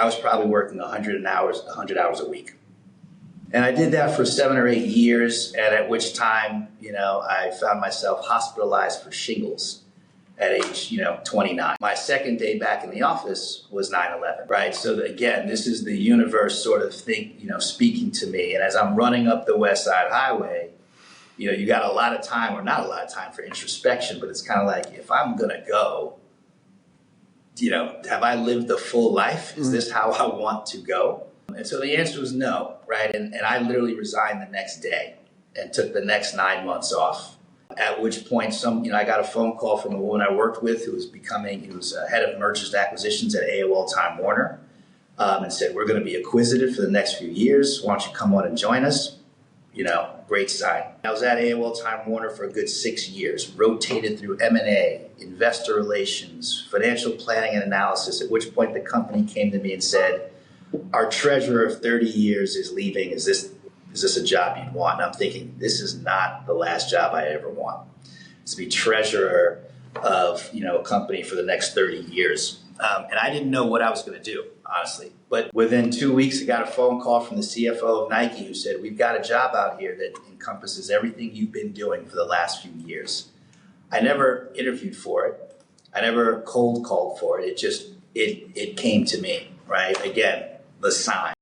I was probably working 100 hours a week. And I did that for 7 or 8 years, and at which time, I found myself hospitalized for shingles at age, 29. My second day back in the office was 9/11, right? So again, this is the universe sort of speaking to me. And as I'm running up the West Side Highway, you got a lot of time, or not a lot of time, for introspection, but it's kind of like, if I'm gonna go, have I lived a full life? Is this how I want to go? And so the answer was no, right? And I literally resigned the next day and took the next 9 months off. At which point, I got a phone call from a woman I worked with who was head of mergers and acquisitions at AOL Time Warner, and said, "We're going to be acquisitive for the next few years. Why don't you come on and join us?" Great sign. I was at AOL Time Warner for a good 6 years, rotated through M&A, investor relations, financial planning and analysis, at which point the company came to me and said, "Our treasurer of 30 years is leaving. Is this a job you'd want?" And I'm thinking, this is not the last job I ever want. It's to be treasurer of, a company for the next 30 years. And I didn't know what I was going to do, honestly. But within 2 weeks, I got a phone call from the CFO of Nike who said, "We've got a job out here that encompasses everything you've been doing for the last few years." I never interviewed for it. I never cold called for it. It came to me, right? Again, the sign.